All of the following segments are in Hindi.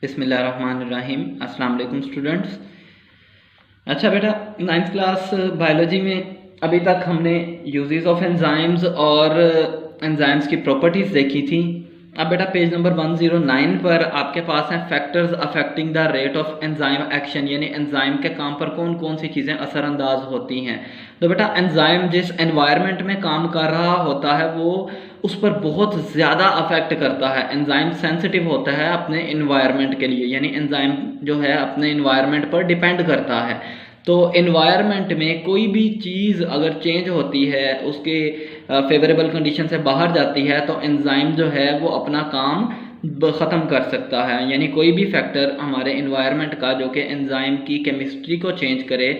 बिस्मिल्लाहिर्रहमानिर्रहीम। अस्सलाम वालेकुम स्टूडेंट्स। अच्छा बेटा, 9th क्लास बायोलॉजी में अभी तक हमने यूजेस ऑफ एंजाइम्स और एंजाइम्स की प्रॉपर्टीज़ देखी थी। अब बेटा पेज नंबर 109 पर आपके पास हैं factors affecting the rate of enzyme action, यानी एंजाइम के काम पर कौन कौन सी चीज़ें असरअंदाज होती हैं। तो बेटा एंजाइम जिस एनवायरनमेंट में काम कर रहा होता है वो उस पर बहुत ज़्यादा अफेक्ट करता है। एंजाइम सेंसिटिव होता है अपने इन्वायरमेंट के लिए, यानी एंजाइम जो है अपने इन्वायरमेंट पर डिपेंड करता है। तो इन्वायरमेंट में कोई भी चीज़ अगर चेंज होती है, उसके फेवरेबल कंडीशन से बाहर जाती है, तो एंजाइम जो है वो अपना काम ख़त्म कर सकता है। यानी कोई भी फैक्टर हमारे इन्वायरमेंट का जो कि एंजाइम की केमिस्ट्री को चेंज करे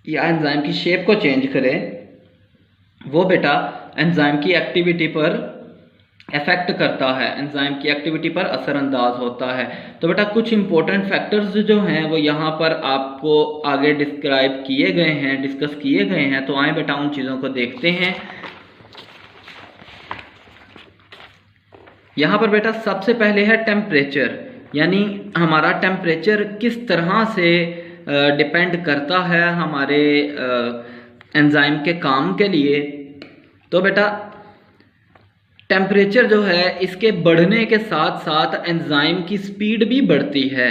या एंजाइम की शेप को चेंज करे, वो बेटा एंजाइम की एक्टिविटी पर इफेक्ट करता है, एंजाइम की एक्टिविटी पर असरअंदाज होता है। तो बेटा कुछ इंपॉर्टेंट फैक्टर्स जो हैं वो यहाँ पर आपको आगे डिस्क्राइब किए गए हैं, डिस्कस किए गए हैं। तो आए बेटा उन चीज़ों को देखते हैं। यहाँ पर बेटा सबसे पहले है टेम्परेचर, यानी हमारा टेम्परेचर किस तरह से डिपेंड करता है हमारे एंजाइम के काम के लिए। तो बेटा टेम्परेचर जो है इसके बढ़ने के साथ साथ एंजाइम की स्पीड भी बढ़ती है,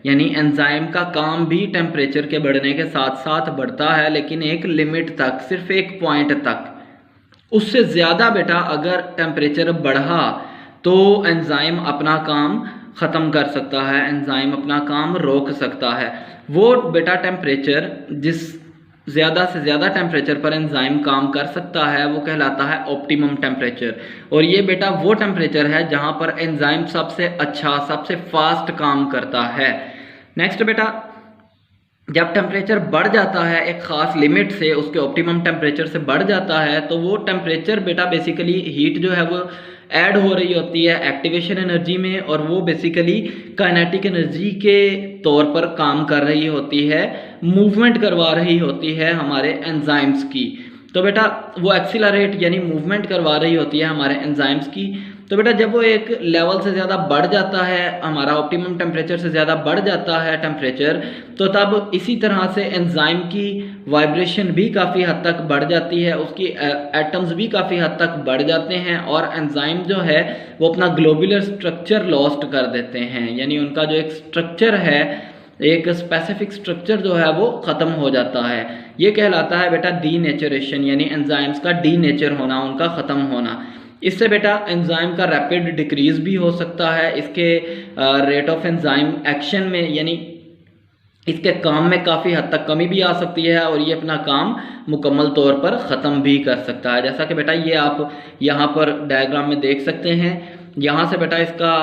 यानी एंजाइम का काम भी टेम्परेचर के बढ़ने के साथ साथ बढ़ता है, लेकिन एक लिमिट तक, सिर्फ एक पॉइंट तक। उससे ज़्यादा बेटा अगर टेम्परेचर बढ़ा तो एंजाइम अपना काम ख़त्म कर सकता है, एंजाइम अपना काम रोक सकता है। वो बेटा टेम्परेचर जिस ज़्यादा से ज़्यादा टेम्परेचर पर एंजाइम काम कर सकता है वो कहलाता है ऑप्टिमम टेम्परेचर। और ये बेटा वो टेम्परेचर है जहाँ पर एंजाइम सबसे अच्छा, सबसे फास्ट काम करता है। नेक्स्ट बेटा, जब टेम्परेचर बढ़ जाता है एक ख़ास लिमिट से, उसके ऑप्टिमम टेम्परेचर से बढ़ जाता है, तो वो टेम्परेचर बेटा बेसिकली हीट जो है वो ऐड हो रही होती है एक्टिवेशन एनर्जी में, और वो बेसिकली काइनेटिक एनर्जी के तौर पर काम कर रही होती है, मूवमेंट करवा रही होती है हमारे एंजाइम्स की। तो बेटा वो एक्सीलरेट यानी मूवमेंट करवा रही होती है हमारे एंजाइम्स की। तो बेटा जब वो एक लेवल से ज़्यादा बढ़ जाता है, हमारा ऑप्टिमम टेम्परेचर से ज़्यादा बढ़ जाता है टेम्परेचर, तो तब इसी तरह से एंजाइम की वाइब्रेशन भी काफ़ी हद तक बढ़ जाती है, उसकी एटम्स भी काफ़ी हद तक बढ़ जाते हैं, और एंजाइम जो है वो अपना ग्लोबुलर स्ट्रक्चर लॉस्ट कर देते हैं, यानी उनका जो एक स्ट्रक्चर है, एक स्पेसिफिक स्ट्रक्चर जो है वो ख़त्म हो जाता है। ये कहलाता है बेटा डीनेचरेशन, यानी एंजाइम्स का डीनेचर होना, उनका ख़त्म होना। इससे बेटा एंजाइम का रैपिड डिक्रीज भी हो सकता है, इसके रेट ऑफ एंजाइम एक्शन में यानी इसके काम में काफ़ी हद तक कमी भी आ सकती है, और ये अपना काम मुकम्मल तौर पर ख़त्म भी कर सकता है। जैसा कि बेटा ये आप यहाँ पर डायग्राम में देख सकते हैं, यहाँ से बेटा इसका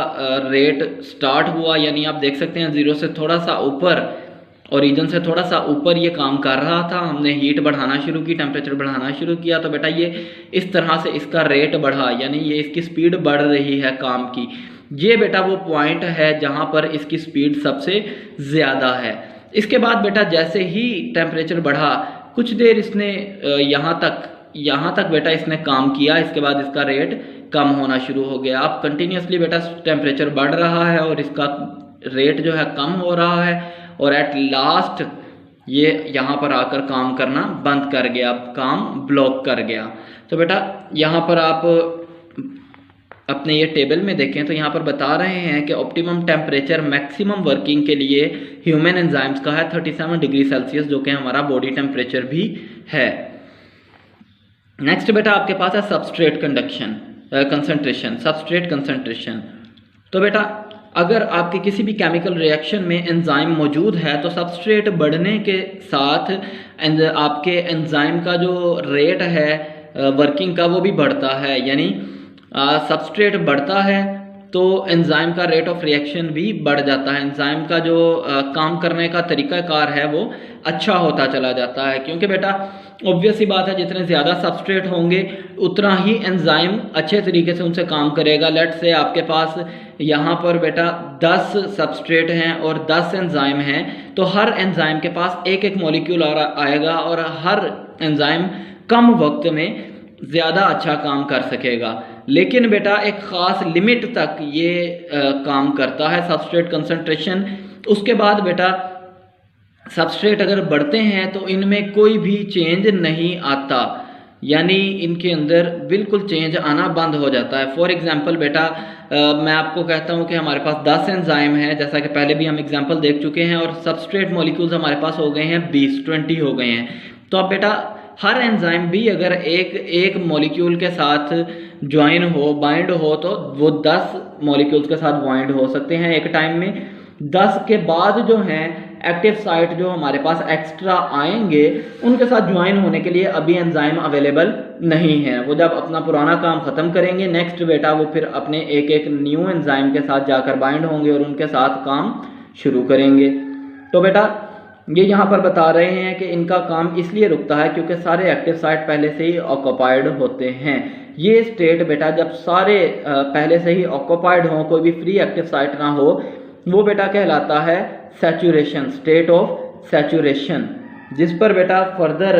रेट स्टार्ट हुआ, यानी आप देख सकते हैं 0 से थोड़ा सा ऊपर, ओरिजिन से थोड़ा सा ऊपर ये काम कर रहा था। हमने हीट बढ़ाना शुरू की, टेम्परेचर बढ़ाना शुरू किया, तो बेटा ये इस तरह से इसका रेट बढ़ा, यानी ये इसकी स्पीड बढ़ रही है काम की। ये बेटा वो पॉइंट है जहाँ पर इसकी स्पीड सबसे ज़्यादा है। इसके बाद बेटा जैसे ही टेम्परेचर बढ़ा, कुछ देर इसने यहाँ तक बेटा इसने काम किया, इसके बाद इसका रेट कम होना शुरू हो गया। अब कंटिन्यूसली बेटा टेम्परेचर बढ़ रहा है और इसका रेट जो है कम हो रहा है, और एट लास्ट ये यहाँ पर आकर काम करना बंद कर गया, काम ब्लॉक कर गया। तो बेटा यहाँ पर आप अपने ये टेबल में देखें तो यहाँ पर बता रहे हैं कि ऑप्टिमम टेम्परेचर मैक्सिमम वर्किंग के लिए ह्यूमन एंजाइम्स का है 37 डिग्री सेल्सियस, जो कि हमारा बॉडी टेम्परेचर भी है। नेक्स्ट बेटा आपके पास है सबस्ट्रेट कंसंट्रेशन, सबस्ट्रेट कंसंट्रेशन। तो बेटा अगर आपके किसी भी केमिकल रिएक्शन में एंजाइम मौजूद है तो सबस्ट्रेट बढ़ने के साथ आपके एंजाइम का जो रेट है वर्किंग का वो भी बढ़ता है, यानी सबस्ट्रेट बढ़ता है तो एंजाइम का रेट ऑफ रिएक्शन भी बढ़ जाता है, एंजाइम का जो काम करने का तरीक़ाकार है वो अच्छा होता चला जाता है। क्योंकि बेटा ऑब्वियस सी बात है, जितने ज़्यादा सबस्ट्रेट होंगे उतना ही एंजाइम अच्छे तरीके से उनसे काम करेगा। लेट से आपके पास यहाँ पर बेटा 10 सबस्ट्रेट हैं और 10 एंजाइम हैं, तो हर एंजाइम के पास एक एक मॉलिक्यूल आएगा, और हर एंजाइम कम वक्त में ज़्यादा अच्छा काम कर सकेगा। लेकिन बेटा एक ख़ास लिमिट तक ये काम करता है सबस्ट्रेट कंसंट्रेशन। उसके बाद बेटा सबस्ट्रेट अगर बढ़ते हैं तो इनमें कोई भी चेंज नहीं आता, यानी इनके अंदर बिल्कुल चेंज आना बंद हो जाता है। फॉर एग्जांपल बेटा मैं आपको कहता हूँ कि हमारे पास 10 एंजाइम है, जैसा कि पहले भी हम एग्जांपल देख चुके हैं, और सबस्ट्रेट मॉलिक्यूल्स हमारे पास हो गए हैं 20 हो गए हैं। तो अब बेटा हर एंजाइम भी अगर एक मॉलिक्यूल के साथ ज्वाइन हो, बाइंड हो, तो वो 10 मॉलिक्यूल्स के साथ बाइंड हो सकते हैं एक टाइम में। 10 के बाद जो हैं एक्टिव साइट जो हमारे पास एक्स्ट्रा आएंगे, उनके साथ ज्वाइन होने के लिए अभी एंजाइम अवेलेबल नहीं है। वो जब अपना पुराना काम ख़त्म करेंगे, नेक्स्ट बेटा वो फिर अपने एक न्यू एंजाइम के साथ जाकर बाइंड होंगे और उनके साथ काम शुरू करेंगे। तो बेटा ये यहाँ पर बता रहे हैं कि इनका काम इसलिए रुकता है क्योंकि सारे एक्टिव साइट पहले से ही ऑक्यूपाइड होते हैं। ये स्टेट बेटा जब सारे पहले से ही ऑक्यूपाइड हों, कोई भी फ्री एक्टिव साइट ना हो, वो बेटा कहलाता है सैचुरेशन, स्टेट ऑफ सैचुरेशन, जिस पर बेटा फर्दर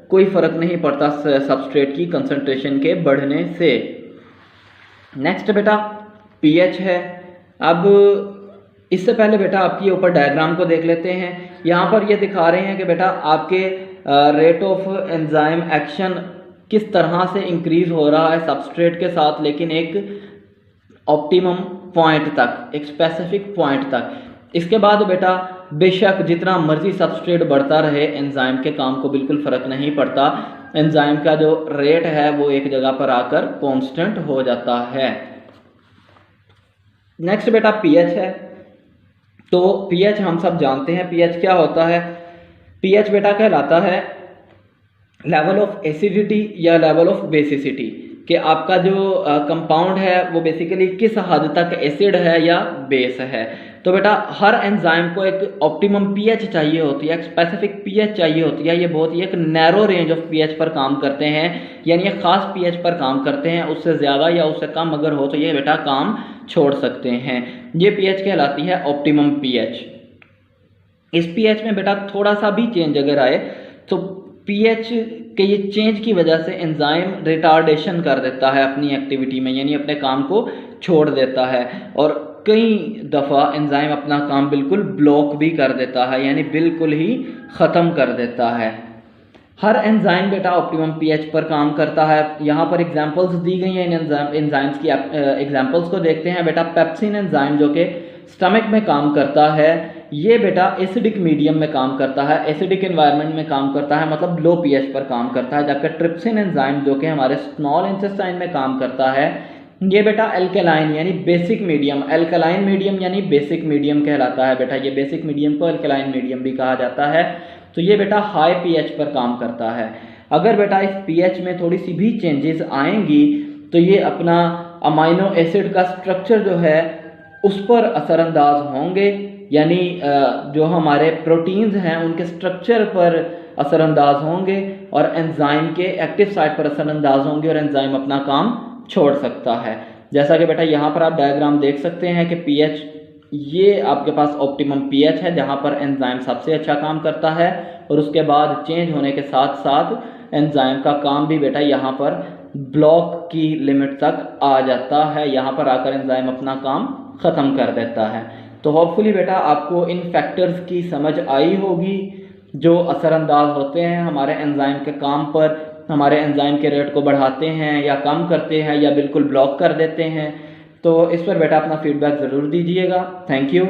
कोई फर्क नहीं पड़ता सबस्ट्रेट की कंसंट्रेशन के बढ़ने से। नेक्स्ट बेटा पीएच है। अब इससे पहले बेटा आपके ऊपर डायग्राम को देख लेते हैं। यहाँ पर ये दिखा रहे हैं कि बेटा आपके रेट ऑफ एंजाइम एक्शन किस तरह से इंक्रीज हो रहा है सबस्ट्रेट के साथ, लेकिन एक ऑप्टिमम पॉइंट तक, एक स्पेसिफिक पॉइंट तक। इसके बाद बेटा बेशक जितना मर्जी सबस्ट्रेट बढ़ता रहे, एंजाइम के काम को बिल्कुल फर्क नहीं पड़ता। एंजाइम का जो रेट है वो एक जगह पर आकर कांस्टेंट हो जाता है। नेक्स्ट बेटा पीएच है। तो पीएच हम सब जानते हैं, पीएच क्या होता है। पीएच बेटा कहलाता है लेवल ऑफ एसिडिटी या लेवल ऑफ बेसिसिटी, कि आपका जो कंपाउंड है वो बेसिकली किस हद तक एसिड है या बेस है। तो बेटा हर एंजाइम को एक ऑप्टिमम पीएच चाहिए होती है, एक स्पेसिफिक पीएच चाहिए होती है। ये बहुत ही एक नैरो रेंज ऑफ पीएच पर काम करते हैं, यानी एक खास पीएच पर काम करते हैं। उससे ज़्यादा या उससे कम अगर हो तो ये बेटा काम छोड़ सकते हैं। ये पीएच कहलाती है ऑप्टिमम पीएच। इस पीएच में बेटा थोड़ा सा भी चेंज अगर आए तो पीएच के ये चेंज की वजह से एंजाइम रिटार्डेशन कर देता है अपनी एक्टिविटी में, यानी अपने काम को छोड़ देता है, और कई दफ़ा एंजाइम अपना काम बिल्कुल ब्लॉक भी कर देता है, यानी बिल्कुल ही ख़त्म कर देता है। हर एंजाइम बेटा ऑप्टिमम पीएच पर काम करता है। यहाँ पर एग्जांपल्स दी गई हैं, इन एंजाइम्स की एग्जांपल्स को देखते हैं। बेटा पेप्सिन एंजाइम जो कि स्टमक में काम करता है, ये बेटा एसिडिक मीडियम में काम करता है, एसिडिक एनवायरनमेंट में काम करता है, मतलब लो पीएच पर काम करता है। जबकि ट्रिप्सिन एंजाइम जो कि हमारे स्मॉल इंटेस्टाइन में काम करता है, ये बेटा एल्कलाइन यानी बेसिक मीडियम, एल्कलाइन मीडियम यानी बेसिक मीडियम कहलाता है। बेटा ये बेसिक मीडियम को एल्कलाइन मीडियम भी कहा जाता है। तो ये बेटा हाई पीएच पर काम करता है। अगर बेटा इस पीएच में थोड़ी सी भी चेंजेस आएंगी तो ये अपना अमाइनो एसिड का स्ट्रक्चर जो है उस पर असरअंदाज होंगे, यानी जो हमारे प्रोटीन्स हैं उनके स्ट्रक्चर पर असरअंदाज होंगे और एंजाइम के एक्टिव साइट पर असरअंदाज होंगे और एंजाइम अपना काम छोड़ सकता है। जैसा कि बेटा यहाँ पर आप डायग्राम देख सकते हैं कि पीएच, ये आपके पास ऑप्टिमम पीएच है जहाँ पर एंजाइम सबसे अच्छा काम करता है, और उसके बाद चेंज होने के साथ साथ एंजाइम का काम भी बेटा यहाँ पर ब्लॉक की लिमिट तक आ जाता है। यहाँ पर आकर एंजाइम अपना काम ख़त्म कर देता है। तो होपफुली बेटा आपको इन फैक्टर्स की समझ आई होगी जो असरअंदाज होते हैं हमारे एंजाइम के काम पर, हमारे एंजाइम के रेट को बढ़ाते हैं या कम करते हैं या बिल्कुल ब्लॉक कर देते हैं। तो इस पर बेटा अपना फीडबैक ज़रूर दीजिएगा। Thank you.